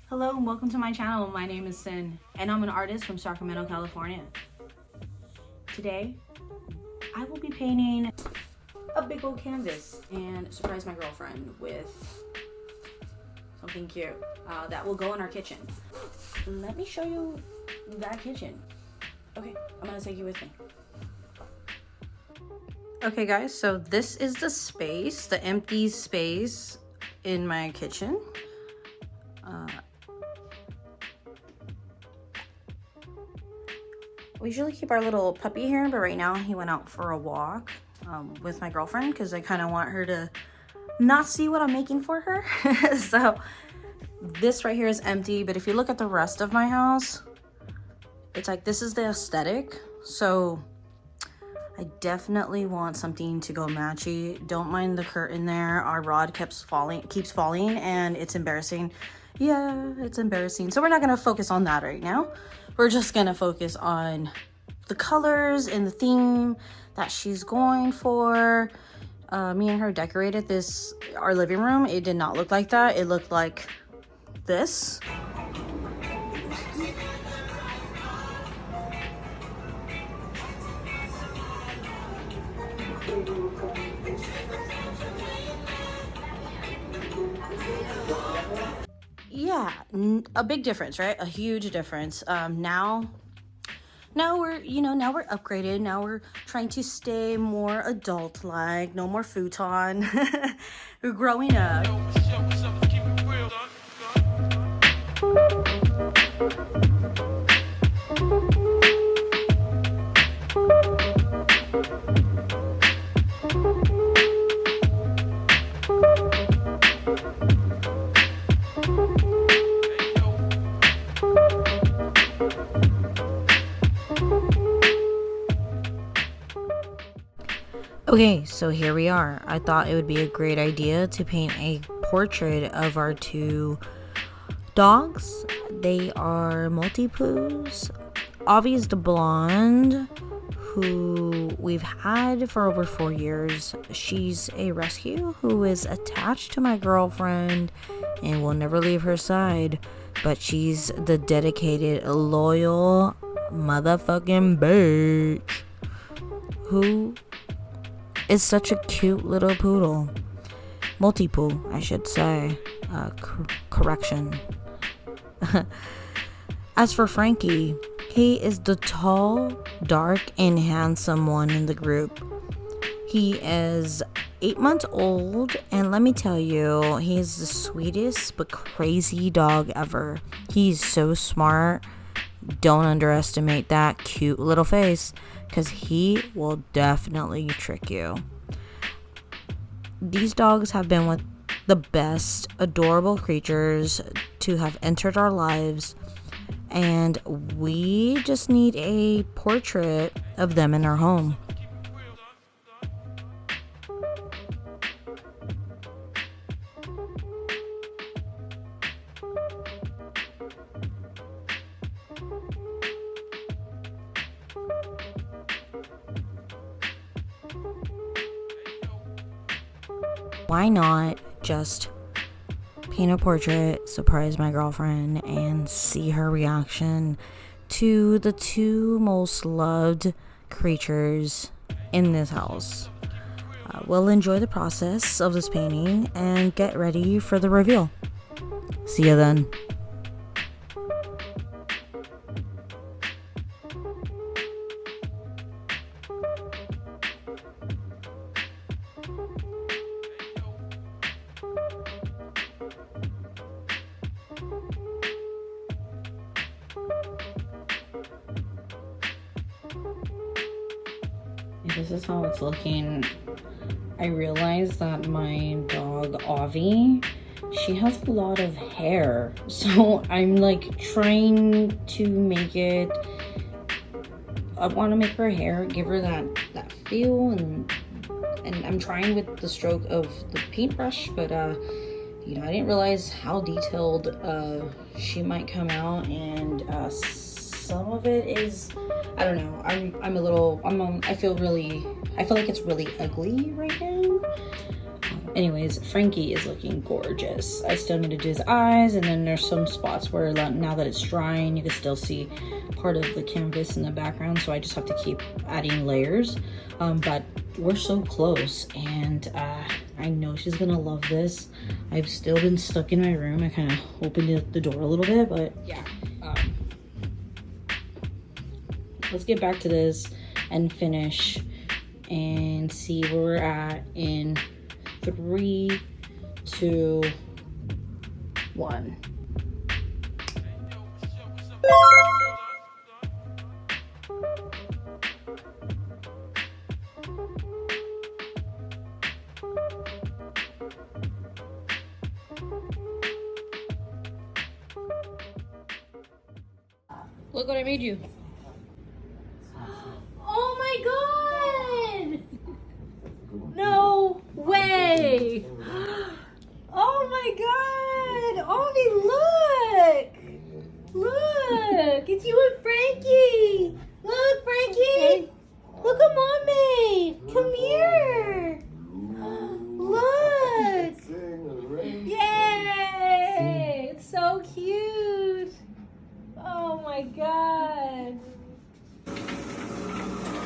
Hello and welcome to my channel. My name is Sin and I'm an artist from Sacramento, California. Today, I will be painting a big old canvas and surprise my girlfriend with something cute that will go in our kitchen. Let me show you that kitchen. Okay, I'm gonna take you with me. Okay guys, so this is the space, the empty space in my kitchen. We usually keep our little puppy here, but right now he went out for a walk with my girlfriend because I kind of want her to not see what I'm making for her. So this right here is empty, but if you look at the rest of my house, it's like this is the aesthetic. So I definitely want something to go matchy. Don't mind the curtain there. Our rod keeps falling and it's embarrassing. Yeah, it's embarrassing. So we're not gonna focus on that right now. We're just gonna focus on the colors and the theme that she's going for. Me and her decorated our living room. It did not look like that. It looked like this. Yeah, a big difference, right? A huge difference. Now we're upgraded. Now we're trying to stay more adult-like. No more futon. We're growing up. Okay, so here we are. I thought it would be a great idea to paint a portrait of our two dogs. They are Maltipoos. Avi is the blonde, who we've had for over 4 years. She's a rescue who is attached to my girlfriend and will never leave her side. But she's the dedicated, loyal motherfucking bitch who is such a cute little poodle. Maltipoo, I should say. Correction. As for Frankie, he is the tall, dark, and handsome one in the group. He is 8 months old, and let me tell you, he is the sweetest but crazy dog ever. He's so smart. Don't underestimate that cute little face, because he will definitely trick you. These dogs have been with the best adorable creatures to have entered our lives, and we just need a portrait of them in our home. Why not just paint a portrait, surprise my girlfriend, and see her reaction to the two most loved creatures in this house? We'll enjoy the process of this painting and get ready for the reveal. See you then. This is how it's looking. I realized that my dog Avi, she has a lot of hair, so I'm like trying to make it, I want to make her hair, give her that feel, and I'm trying with the stroke of the paintbrush, but I didn't realize how detailed she might come out, and some of it is, I don't know, I feel like it's really ugly right now. Anyways, Frankie is looking gorgeous. I still need to do his eyes, and then there's some spots where now that it's drying, you can still see part of the canvas in the background, so I just have to keep adding layers. But we're so close, and I know she's gonna love this. I've still been stuck in my room. I kind of opened the door a little bit, but yeah. Let's get back to this and finish and see where we're at in 3, 2, 1. Look what I made you. Oh my god! No way! Oh my god! Ovi, look! Look! It's you and Frankie! Look, Frankie! Look what Mom made! Come here! Look! Yay! It's so cute! Oh my god!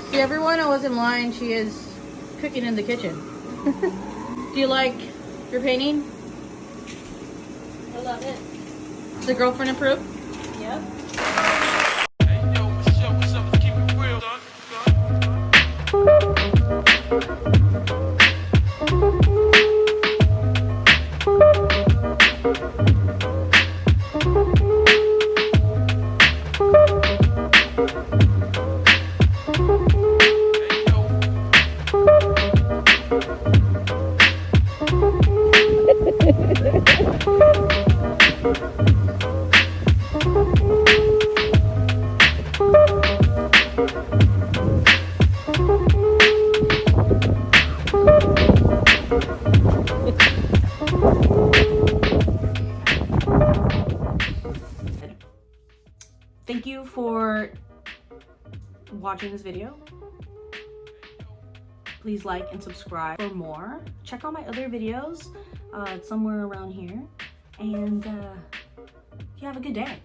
See, everyone, I wasn't lying. She is cooking in the kitchen. Do you like your painting? I love it. Is the girlfriend approved? Yep. Thank you for watching this video. Please like and subscribe for more. Check out my other videos. It's somewhere around here. And you have a good day.